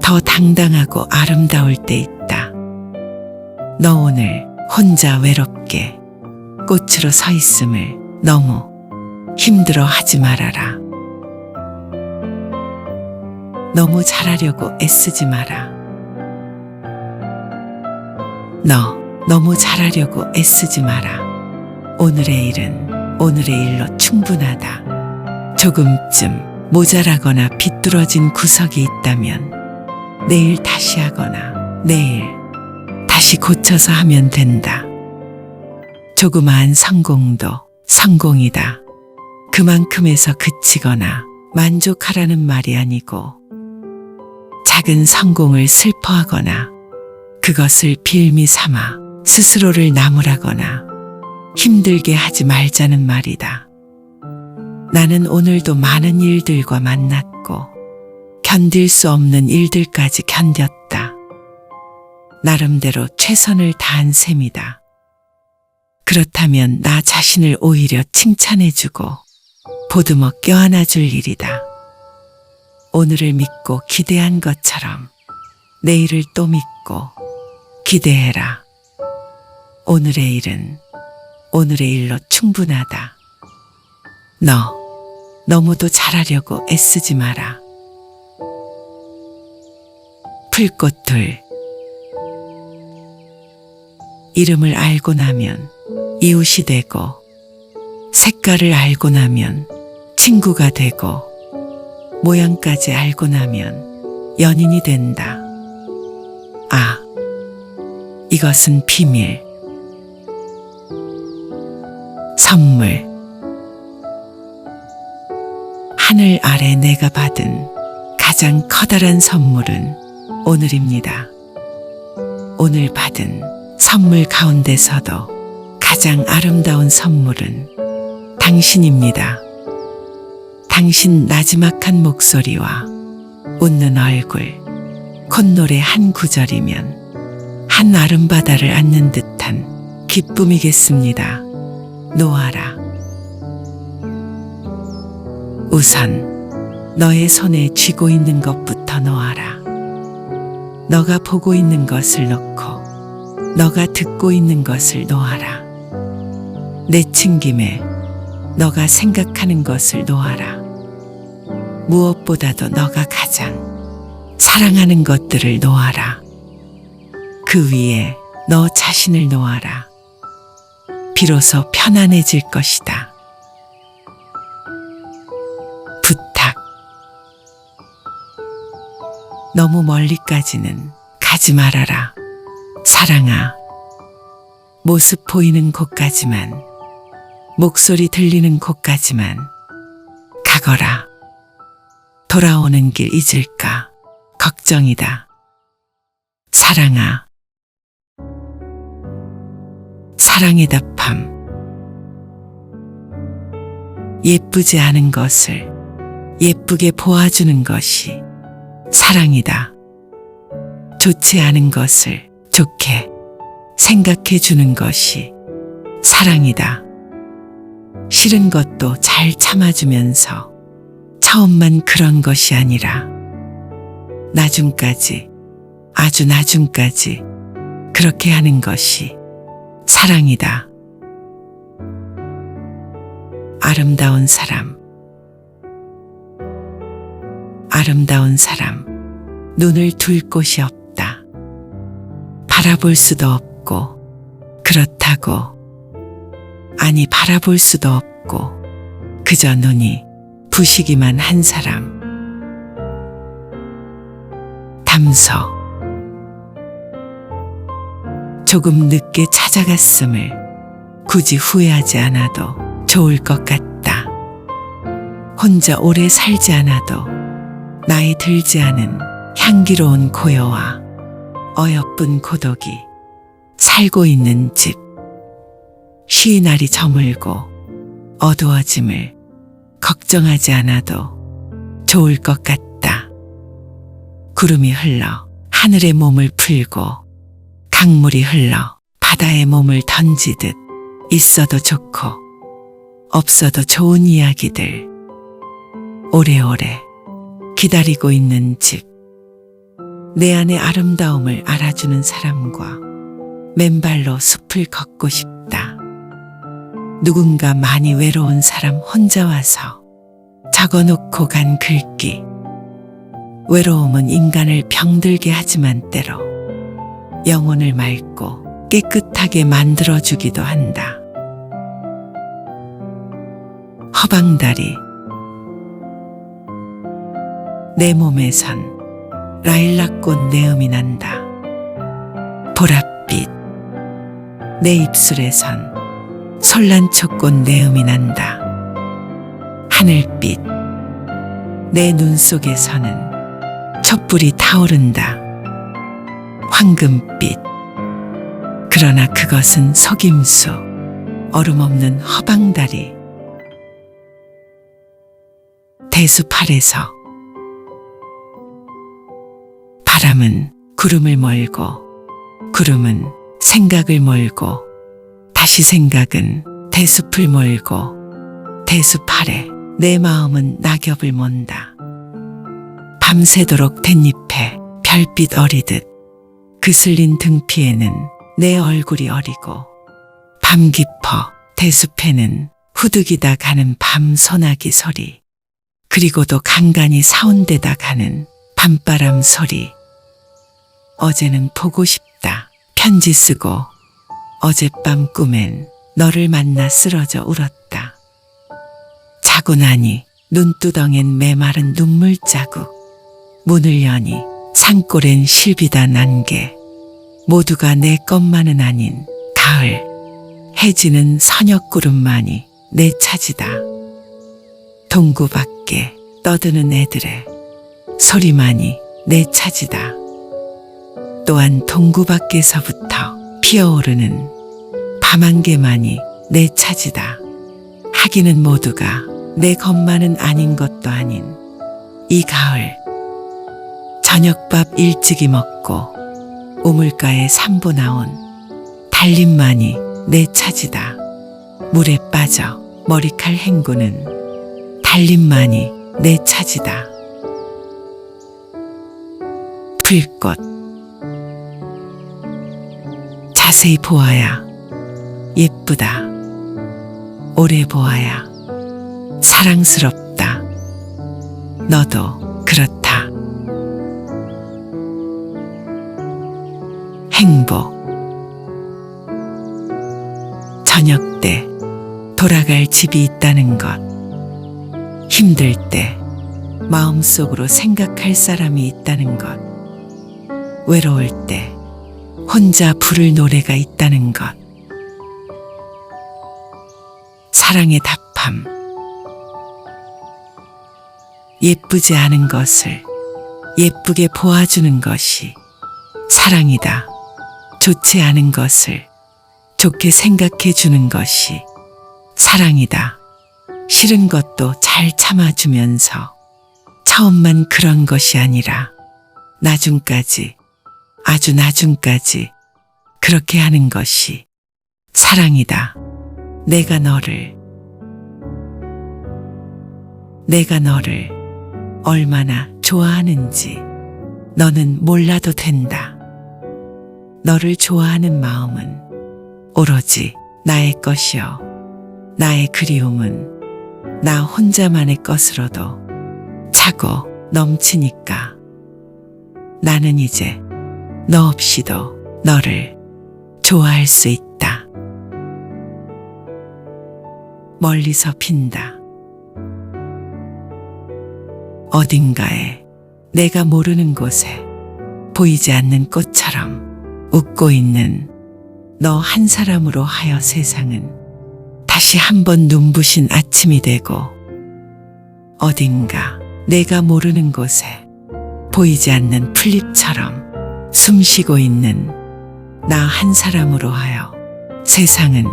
더 당당하고 아름다울 때 있다. 너 오늘 혼자 외롭게 꽃으로 서 있음을 너무 힘들어 하지 말아라. 너무 잘하려고 애쓰지 마라. 너 너무 잘하려고 애쓰지 마라. 오늘의 일은 오늘의 일로 충분하다. 조금쯤 모자라거나 비뚤어진 구석이 있다면 내일 다시 하거나 내일 다시 고쳐서 하면 된다. 조그마한 성공도 성공이다. 그만큼에서 그치거나 만족하라는 말이 아니고 작은 성공을 슬퍼하거나 그것을 빌미 삼아 스스로를 나무라거나 힘들게 하지 말자는 말이다. 나는 오늘도 많은 일들과 만났고 견딜 수 없는 일들까지 견뎠다. 나름대로 최선을 다한 셈이다. 그렇다면 나 자신을 오히려 칭찬해주고 보듬어 껴안아줄 일이다. 오늘을 믿고 기대한 것처럼 내일을 또 믿고 기대해라. 오늘의 일은 오늘의 일로 충분하다. 너 너무도 잘하려고 애쓰지 마라. 풀꽃들 이름을 알고 나면 이웃이 되고 색깔을 알고 나면 친구가 되고 모양까지 알고 나면 연인이 된다. 아, 이것은 비밀. 선물. 하늘 아래 내가 받은 가장 커다란 선물은 오늘입니다. 오늘 받은 선물 가운데서도 가장 아름다운 선물은 당신입니다. 당신 나지막한 목소리와 웃는 얼굴, 콧노래 한 구절이면 한 아름바다를 안는 듯한 기쁨이겠습니다. 놓아라. 우선 너의 손에 쥐고 있는 것부터 놓아라. 너가 보고 있는 것을 놓고 너가 듣고 있는 것을 놓아라. 내친김에 너가 생각하는 것을 놓아라. 무엇보다도 너가 가장 사랑하는 것들을 놓아라. 그 위에 너 자신을 놓아라. 비로소 편안해질 것이다. 부탁. 너무 멀리까지는 가지 말아라. 사랑아. 모습 보이는 곳까지만, 목소리 들리는 곳까지만 가거라. 돌아오는 길 잊을까 걱정이다. 사랑아. 사랑의 답함. 예쁘지 않은 것을 예쁘게 보아주는 것이 사랑이다. 좋지 않은 것을 좋게 생각해 주는 것이 사랑이다. 싫은 것도 잘 참아주면서 처음만 그런 것이 아니라 나중까지, 아주 나중까지 그렇게 하는 것이 사랑이다. 아름다운 사람. 아름다운 사람. 눈을 둘 곳이 없다. 바라볼 수도 없고 그렇다고 아니 바라볼 수도 없고 그저 눈이 부시기만 한 사람. 담서 조금 늦게 찾아갔음을 굳이 후회하지 않아도 좋을 것 같다. 혼자 오래 살지 않아도 나이 들지 않은 향기로운 고요와 어여쁜 고독이 살고 있는 집. 쉬이 날이 저물고 어두워짐을 걱정하지 않아도 좋을 것 같다. 구름이 흘러 하늘의 몸을 풀고 강물이 흘러 바다의 몸을 던지듯 있어도 좋고 없어도 좋은 이야기들 오래오래 기다리고 있는 집. 내 안의 아름다움을 알아주는 사람과 맨발로 숲을 걷고 싶다. 누군가 많이 외로운 사람 혼자 와서 적어놓고 간 글귀. 외로움은 인간을 병들게 하지만 때로 영혼을 맑고 깨끗하게 만들어주기도 한다. 허방다리. 내 몸에선 라일락꽃 내음이 난다. 보랏빛. 내 입술에선 솔란초꽃 내음이 난다. 하늘빛. 내 눈 속에서는 촛불이 타오른다. 황금빛. 그러나 그것은 속임수, 얼음 없는 허방다리. 대숲 아래서 바람은 구름을 몰고 구름은 생각을 몰고 다시 생각은 대숲을 몰고 대숲 아래 내 마음은 낙엽을 mon다. 밤새도록 댄잎에 별빛 어리듯 그슬린 등피에는 내 얼굴이 어리고 밤 깊어 대숲에는 후득이다 가는 밤 소나기 소리 그리고도 간간히 사온데다 가는 밤바람 소리. 어제는 보고 싶다 편지 쓰고 어젯밤 꿈엔 너를 만나 쓰러져 울었다. 자고 나니 눈두덩엔 메마른 눈물 자국. 문을 여니 산골엔 실비다 난개. 모두가 내 것만은 아닌 가을. 해지는 서녁구름만이 내 차지다. 동구 밖에 떠드는 애들의 소리만이 내 차지다. 또한 동구 밖에서부터 피어오르는 밤안개만이 내 차지다. 하기는 모두가 내 것만은 아닌 것도 아닌 이 가을. 저녁밥 일찍이 먹고 우물가에 산보 나온 달림만이 내 차지다. 물에 빠져 머리칼 헹구는 달림만이 내 차지다. 풀꽃. 자세히 보아야 예쁘다. 오래 보아야 사랑스럽다. 너도 그렇다. 행복. 저녁 때 돌아갈 집이 있다는 것. 힘들 때 마음속으로 생각할 사람이 있다는 것. 외로울 때 혼자 부를 노래가 있다는 것. 사랑의 답함. 예쁘지 않은 것을 예쁘게 보아주는 것이 사랑이다. 좋지 않은 것을 좋게 생각해 주는 것이 사랑이다. 싫은 것도 잘 참아주면서 처음만 그런 것이 아니라 나중까지, 아주 나중까지 그렇게 하는 것이 사랑이다. 내가 너를 얼마나 좋아하는지 너는 몰라도 된다. 너를 좋아하는 마음은 오로지 나의 것이요. 나의 그리움은 나 혼자만의 것으로도 차고 넘치니까. 나는 이제 너 없이도 너를 좋아할 수 있다. 멀리서 핀다. 어딘가에 내가 모르는 곳에 보이지 않는 꽃처럼 웃고 있는 너 한 사람으로 하여 세상은 다시 한번 눈부신 아침이 되고, 어딘가 내가 모르는 곳에 보이지 않는 풀잎처럼 숨쉬고 있는 나 한 사람으로 하여 세상은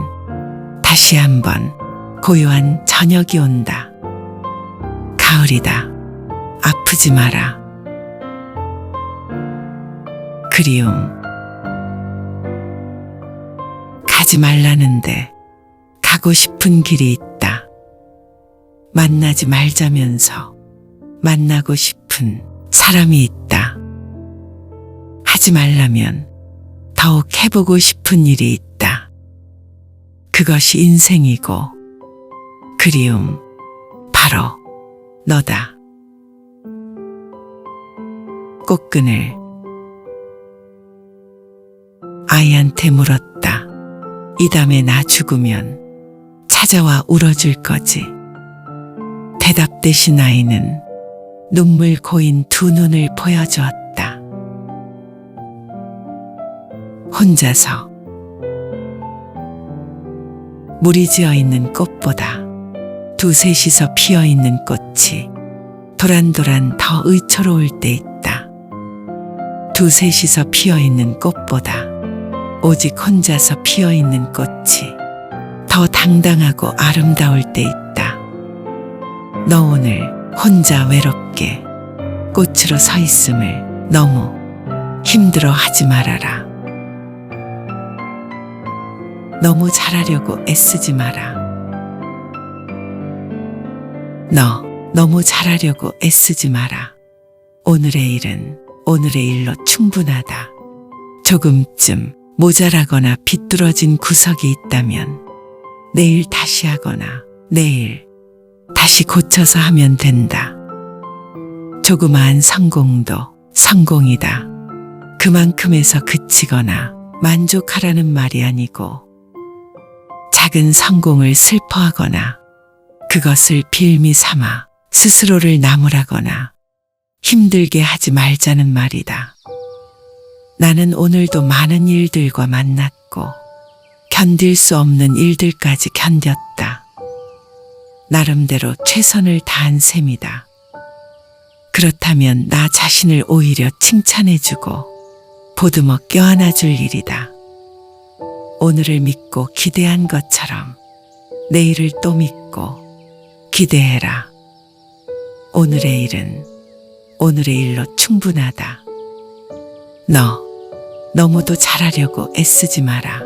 다시 한번 고요한 저녁이 온다. 가을이다. 아프지 마라. 그리움. 가지 말라는데 가고 싶은 길이 있다. 만나지 말자면서 만나고 싶은 사람이 있다. 하지 말라면 더욱 해보고 싶은 일이 있다. 그것이 인생이고 그리움 바로 너다. 꽃끈을 아이한테 물었다. 이 다음에 나 죽으면 찾아와 울어줄 거지. 대답 대신 아이는 눈물 고인 두 눈을 보여주었다. 혼자서 물이 지어 있는 꽃보다 두셋이서 피어 있는 꽃이 도란도란 더 의초로울 때 있다. 두셋이서 피어 있는 꽃보다 오직 혼자서 피어 있는 꽃이 더 당당하고 아름다울 때 있다. 너 오늘 혼자 외롭게 꽃으로 서 있음을 너무 힘들어 하지 말아라. 너무 잘하려고 애쓰지 마라. 너 너무 잘하려고 애쓰지 마라. 오늘의 일은 오늘의 일로 충분하다. 조금쯤 모자라거나 비뚤어진 구석이 있다면 내일 다시 하거나 내일 다시 고쳐서 하면 된다. 조그마한 성공도 성공이다. 그만큼에서 그치거나 만족하라는 말이 아니고, 작은 성공을 슬퍼하거나 그것을 빌미 삼아 스스로를 나무라거나 힘들게 하지 말자는 말이다. 나는 오늘도 많은 일들과 만났고 견딜 수 없는 일들까지 견뎠다. 나름대로 최선을 다한 셈이다. 그렇다면 나 자신을 오히려 칭찬해주고 보듬어 껴안아줄 일이다. 오늘을 믿고 기대한 것처럼 내일을 또 믿고 기대해라. 오늘의 일은 오늘의 일로 충분하다. 너 너무도 잘하려고 애쓰지 마라.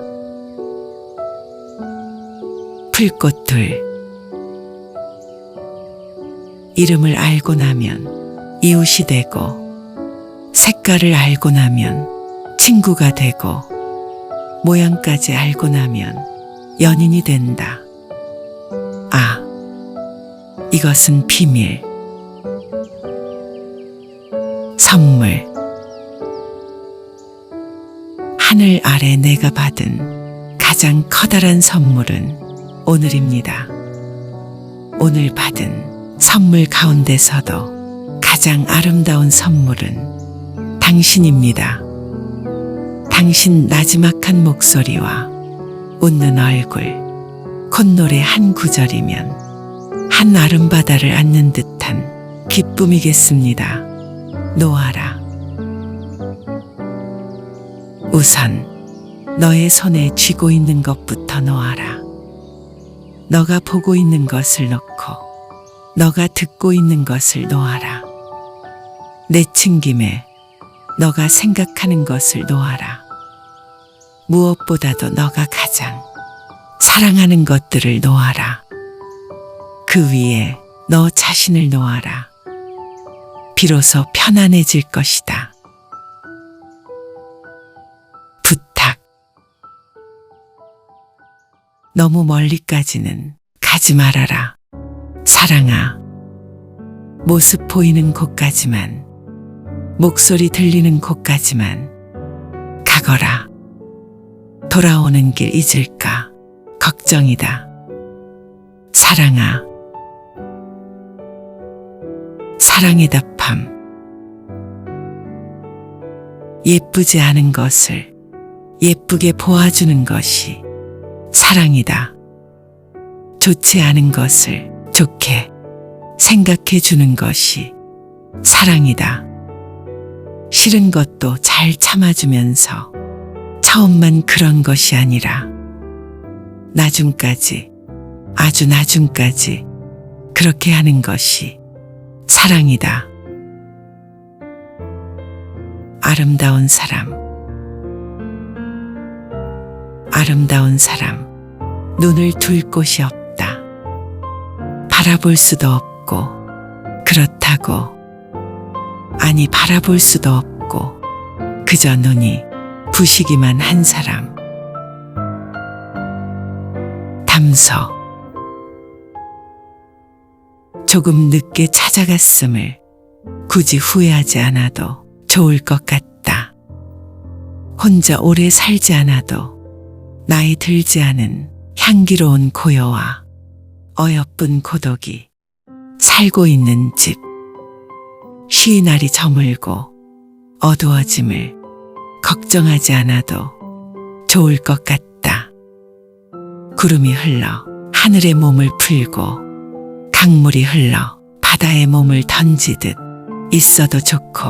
풀꽃들. 이름을 알고 나면 이웃이 되고, 색깔을 알고 나면 친구가 되고, 모양까지 알고 나면 연인이 된다. 아, 이것은 비밀. 선물. 하늘 아래 내가 받은 가장 커다란 선물은 오늘입니다. 오늘 받은 선물 가운데서도 가장 아름다운 선물은 당신입니다. 당신 나지막한 목소리와 웃는 얼굴, 콧노래 한 구절이면 한 아름바다를 안는 듯한 기쁨이겠습니다. 놓아라. 우선 너의 손에 쥐고 있는 것부터 놓아라. 너가 보고 있는 것을 놓고 너가 듣고 있는 것을 놓아라. 내친김에 너가 생각하는 것을 놓아라. 무엇보다도 너가 가장 사랑하는 것들을 놓아라. 그 위에 너 자신을 놓아라. 비로소 편안해질 것이다. 부탁. 너무 멀리까지는 가지 말아라. 사랑아. 모습 보이는 곳까지만, 목소리 들리는 곳까지만 가거라. 돌아오는 길 잊을까 걱정이다. 사랑아, 사랑의 답함. 예쁘지 않은 것을 예쁘게 보아주는 것이 사랑이다. 좋지 않은 것을 좋게 생각해 주는 것이 사랑이다. 싫은 것도 잘 참아주면서 처음만 그런 것이 아니라 나중까지, 아주 나중까지 그렇게 하는 것이 사랑이다. 아름다운 사람, 아름다운 사람, 눈을 둘 곳이 없다. 바라볼 수도 없고, 그렇다고, 아니 바라볼 수도 없고, 그저 눈이 부시기만 한 사람. 담서, 조금 늦게 찾아갔음을 굳이 후회하지 않아도 좋을 것 같다. 혼자 오래 살지 않아도 나이 들지 않은 향기로운 고요와 어여쁜 고독이 살고 있는 집. 쉬이 날이 저물고 어두워짐을 걱정하지 않아도 좋을 것 같다. 구름이 흘러 하늘의 몸을 풀고 강물이 흘러 바다의 몸을 던지듯 있어도 좋고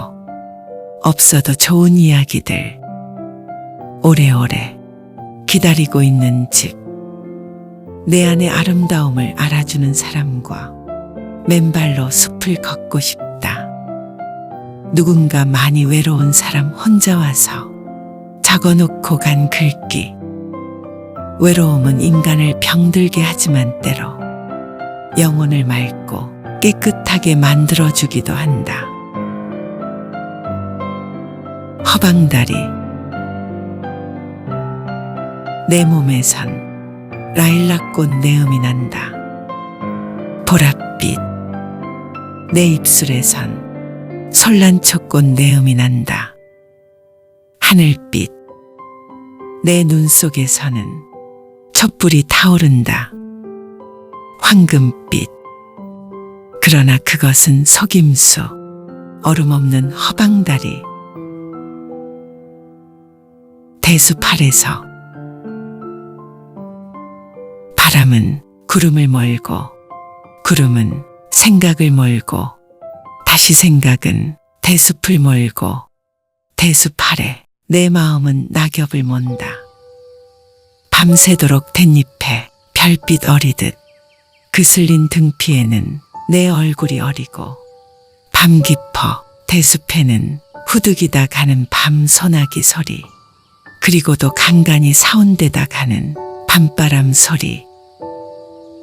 없어도 좋은 이야기들 오래오래 기다리고 있는 집. 내 안의 아름다움을 알아주는 사람과 맨발로 숲을 걷고 싶다. 누군가 많이 외로운 사람 혼자 와서 적어놓고 간 글귀. 외로움은 인간을 병들게 하지만 때로 영혼을 맑고 깨끗하게 만들어주기도 한다. 허방다리. 내 몸에선 라일락꽃 내음이 난다. 보랏빛. 내 입술에선 솔란초꽃 내음이 난다. 하늘빛. 내 눈 속에서는 촛불이 타오른다. 황금빛. 그러나 그것은 속임수, 얼음 없는 허방다리. 대숲 아래서 바람은 구름을 몰고, 구름은 생각을 몰고, 다시 생각은 대숲을 몰고, 대숲 아래 내 마음은 낙엽을 몬다. 밤새도록 댄잎에 별빛 어리듯 그슬린 등피에는 내 얼굴이 어리고, 밤 깊어 대숲에는 후득이다 가는 밤 소나기 소리, 그리고도 간간히 사온데다 가는 밤바람 소리.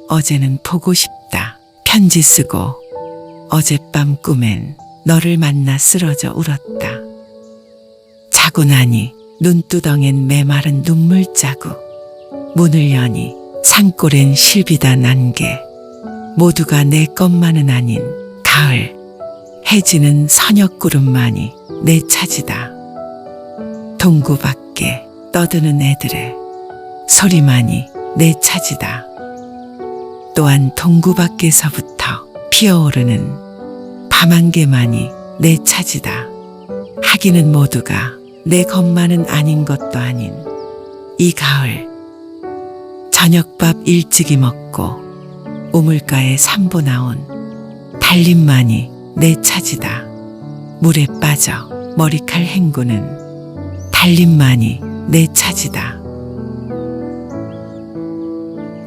어제는 보고 싶다 편지 쓰고, 어젯밤 꿈엔 너를 만나 쓰러져 울었다. 자고 나니 눈두덩엔 메마른 눈물 자국, 문을 여니 산골엔 실비다 난개. 모두가 내 것만은 아닌 가을. 해지는 서녁구름만이 내 차지다. 동구 밖에 떠드는 애들의 소리만이 내 차지다. 또한 동구 밖에서부터 피어오르는 밤안개만이 내 차지다. 하기는 모두가 내 것만은 아닌 것도 아닌 이 가을. 저녁밥 일찍이 먹고 우물가에 산보 나온 달림만이 내 차지다. 물에 빠져 머리칼 헹구는 달림만이 내 차지다.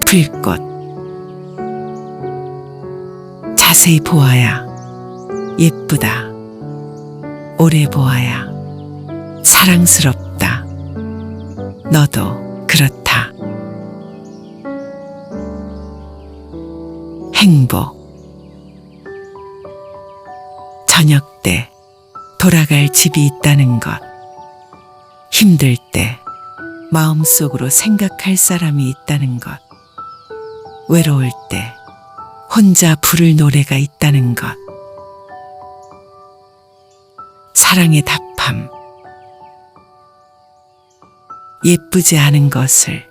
불꽃. 자세히 보아야 예쁘다. 오래 보아야 사랑스럽다. 너도 그렇다. 행복. 저녁 때 돌아갈 집이 있다는 것. 힘들 때 마음속으로 생각할 사람이 있다는 것. 외로울 때 혼자 부를 노래가 있다는 것. 사랑의 답함. 예쁘지 않은 것을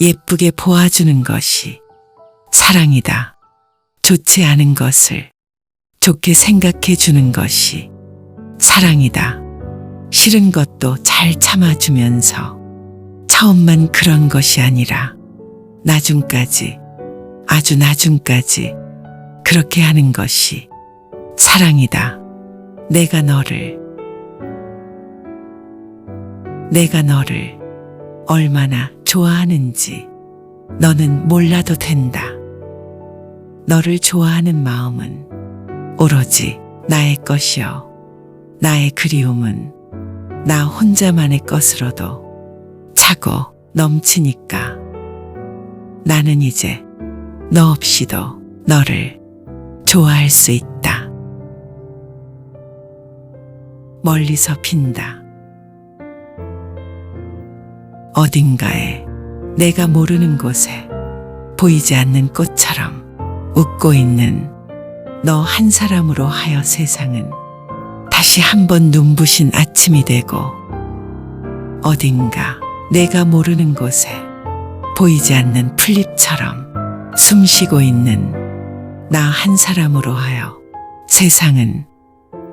예쁘게 보아주는 것이 사랑이다. 좋지 않은 것을 좋게 생각해 주는 것이 사랑이다. 싫은 것도 잘 참아주면서 처음만 그런 것이 아니라 나중까지, 아주 나중까지 그렇게 하는 것이 사랑이다. 내가 너를 얼마나 좋아하는지 너는 몰라도 된다. 너를 좋아하는 마음은 오로지 나의 것이요. 나의 그리움은 나 혼자만의 것으로도 차고 넘치니까 나는 이제 너 없이도 너를 좋아할 수 있다. 멀리서 핀다. 어딘가에 내가 모르는 곳에 보이지 않는 꽃처럼 웃고 있는 너 한 사람으로 하여 세상은 다시 한번 눈부신 아침이 되고 어딘가 내가 모르는 곳에 보이지 않는 풀잎처럼 숨쉬고 있는 나 한 사람으로 하여 세상은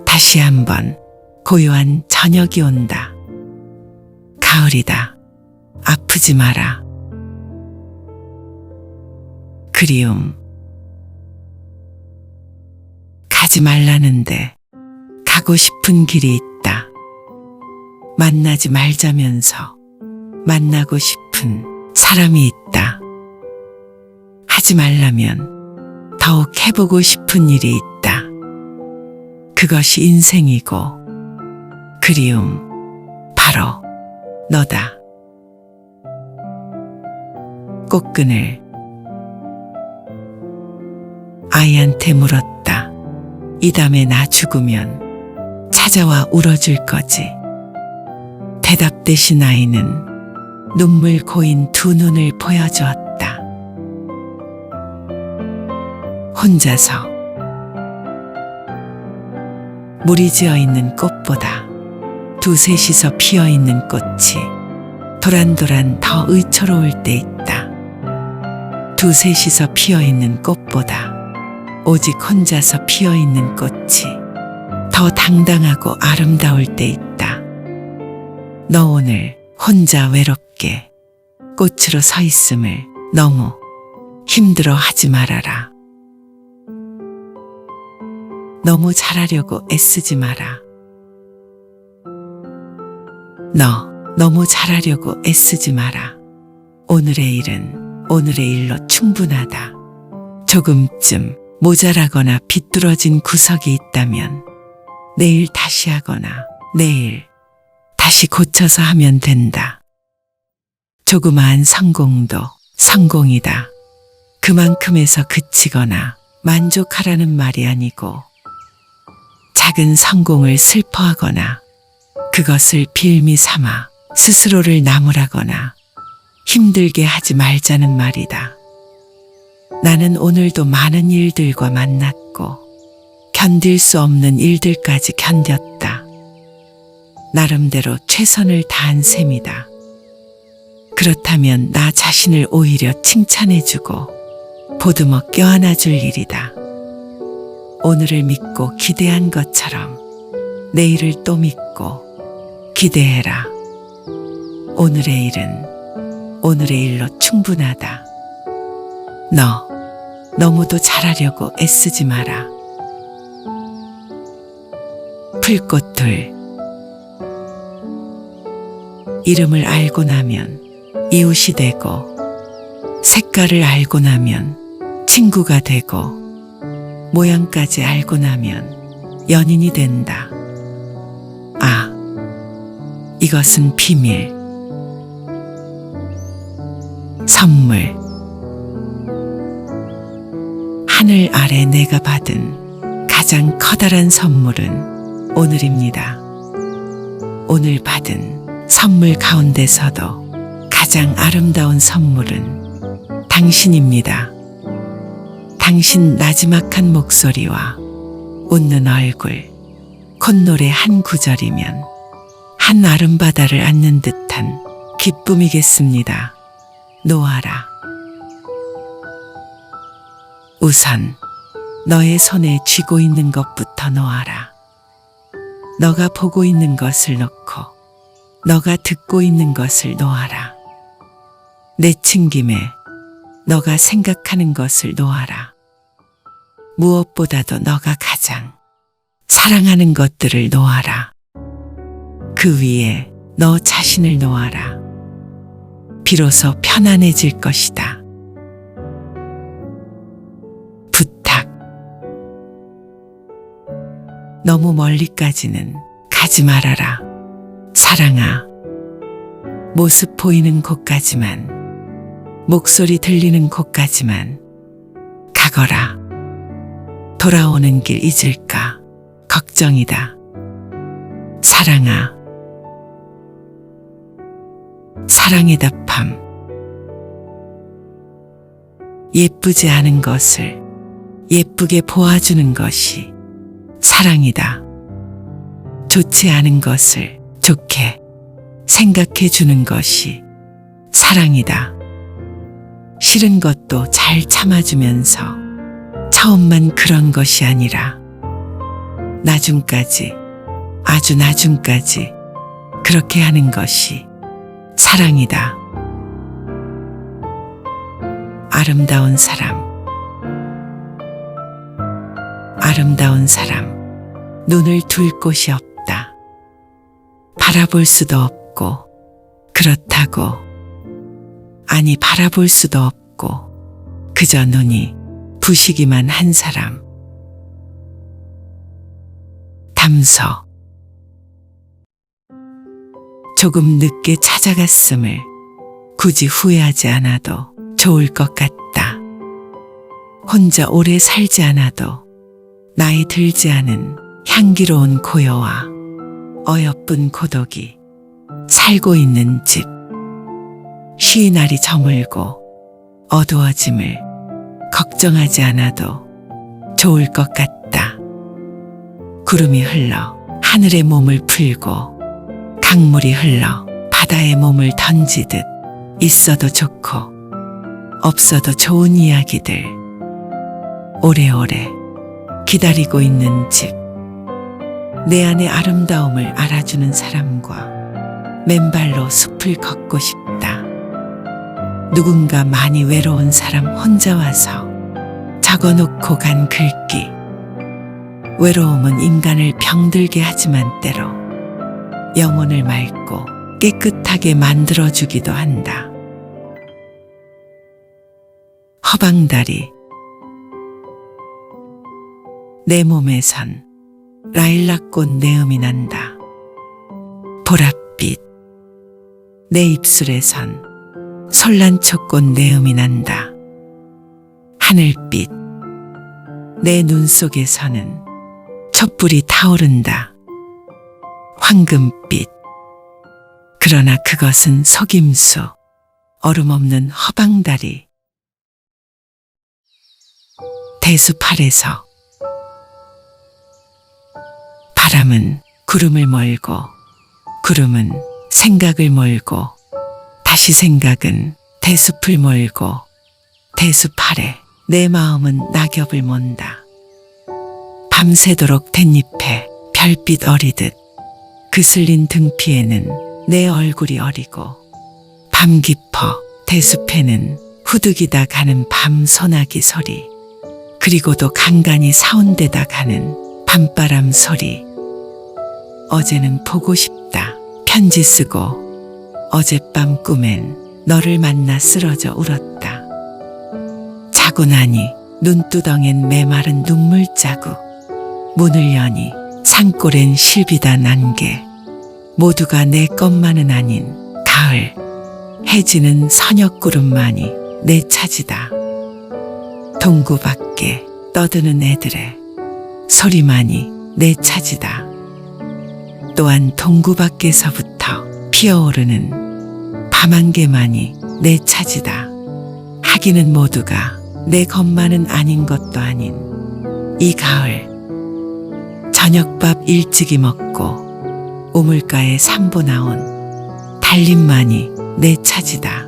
다시 한번 고요한 저녁이 온다. 가을이다. 아프지 마라. 그리움. 가지 말라는데 가고 싶은 길이 있다. 만나지 말자면서 만나고 싶은 사람이 있다. 하지 말라면 더욱 해보고 싶은 일이 있다. 그것이 인생이고 그리움 바로 너다. 꽃끈을 아이한테 물었다. 이 다음에 나 죽으면 찾아와 울어줄 거지. 대답 대신 아이는 눈물 고인 두 눈을 보여주었다. 혼자서 물이 지어 있는 꽃보다 두셋이서 피어 있는 꽃이 도란도란 더 의초로울 때 있다. 두셋이서 피어 있는 꽃보다 오직 혼자서 피어 있는 꽃이 더 당당하고 아름다울 때 있다. 너 오늘 혼자 외롭게 꽃으로 서 있음을 너무 힘들어 하지 말아라. 너무 잘하려고 애쓰지 마라. 너 너무 잘하려고 애쓰지 마라. 오늘의 일은 오늘의 일로 충분하다. 조금쯤 모자라거나 비뚤어진 구석이 있다면 내일 다시 하거나 내일 다시 고쳐서 하면 된다. 조그마한 성공도 성공이다. 그만큼에서 그치거나 만족하라는 말이 아니고 작은 성공을 슬퍼하거나 그것을 빌미 삼아 스스로를 나무라거나 힘들게 하지 말자는 말이다. 나는 오늘도 많은 일들과 만났고 견딜 수 없는 일들까지 견뎠다. 나름대로 최선을 다한 셈이다. 그렇다면 나 자신을 오히려 칭찬해주고 보듬어 껴안아줄 일이다. 오늘을 믿고 기대한 것처럼 내일을 또 믿고 기대해라. 오늘의 일은 오늘의 일로 충분하다. 너 너무도 잘하려고 애쓰지 마라. 풀꽃들. 이름을 알고 나면 이웃이 되고 색깔을 알고 나면 친구가 되고 모양까지 알고 나면 연인이 된다. 아, 이것은 비밀. 선물. 하늘 아래 내가 받은 가장 커다란 선물은 오늘입니다. 오늘 받은 선물 가운데서도 가장 아름다운 선물은 당신입니다. 당신 나지막한 목소리와 웃는 얼굴, 콧노래 한 구절이면 한 아름바다를 안는 듯한 기쁨이겠습니다. 놓아라. 우선 너의 손에 쥐고 있는 것부터 놓아라. 너가 보고 있는 것을 놓고 너가 듣고 있는 것을 놓아라. 내친 김에 너가 생각하는 것을 놓아라. 무엇보다도 너가 가장 사랑하는 것들을 놓아라. 그 위에 너 자신을 놓아라. 비로소 편안해질 것이다. 부탁. 너무 멀리까지는 가지 말아라. 사랑아. 모습 보이는 곳까지만, 목소리 들리는 곳까지만 가거라. 돌아오는 길 잊을까 걱정이다. 사랑아. 사랑의 답함. 예쁘지 않은 것을 예쁘게 보아주는 것이 사랑이다. 좋지 않은 것을 좋게 생각해 주는 것이 사랑이다. 싫은 것도 잘 참아주면서 처음만 그런 것이 아니라 나중까지, 아주 나중까지 그렇게 하는 것이 사랑이다. 아름다운 사람. 아름다운 사람. 눈을 둘 곳이 없다. 바라볼 수도 없고, 그렇다고, 아니 바라볼 수도 없고, 그저 눈이 부시기만 한 사람. 담소. 조금 늦게 찾아갔음을 굳이 후회하지 않아도 좋을 것 같다. 혼자 오래 살지 않아도 나이 들지 않은 향기로운 고요와 어여쁜 고독이 살고 있는 집. 쉬이 날이 저물고 어두워짐을 걱정하지 않아도 좋을 것 같다. 구름이 흘러 하늘에 몸을 풀고 강물이 흘러 바다에 몸을 던지듯 있어도 좋고 없어도 좋은 이야기들 오래오래 기다리고 있는 집. 내 안의 아름다움을 알아주는 사람과 맨발로 숲을 걷고 싶다. 누군가 많이 외로운 사람 혼자 와서 적어놓고 간 글귀. 외로움은 인간을 병들게 하지만 때로 영혼을 맑고 깨끗하게 만들어주기도 한다. 허방다리. 내 몸에선 라일락꽃 내음이 난다. 보랏빛. 내 입술에선 솔란초꽃 내음이 난다. 하늘빛. 내 눈 속에서는 촛불이 타오른다. 황금빛. 그러나 그것은 속임수, 얼음 없는 허방다리. 대숲 아래서 바람은 구름을 몰고, 구름은 생각을 몰고, 다시 생각은 대숲을 몰고, 대숲 아래 내 마음은 낙엽을 몬다. 밤새도록 댄잎에 별빛 어리듯 그슬린 등피에는 내 얼굴이 어리고, 밤 깊어 대숲에는 후득이다 가는 밤 소나기 소리, 그리고도 간간히 사온데다 가는 밤바람 소리. 어제는 보고 싶다 편지 쓰고, 어젯밤 꿈엔 너를 만나 쓰러져 울었다. 자고 나니 눈두덩엔 메마른 눈물 자국, 문을 여니 산골엔 실비다 난개. 모두가 내 것만은 아닌 가을. 해지는 서녁구름만이 내 차지다. 동구 밖에 떠드는 애들의 소리만이 내 차지다. 또한 동구 밖에서부터 피어오르는 밤안개만이 내 차지다. 하기는 모두가 내 것만은 아닌 것도 아닌 이 가을. 저녁밥 일찍이 먹고 우물가에 산보 나온 달림만이 내 차지다.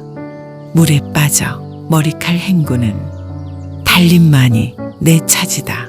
물에 빠져 머리칼 헹구는 달림만이 내 차지다.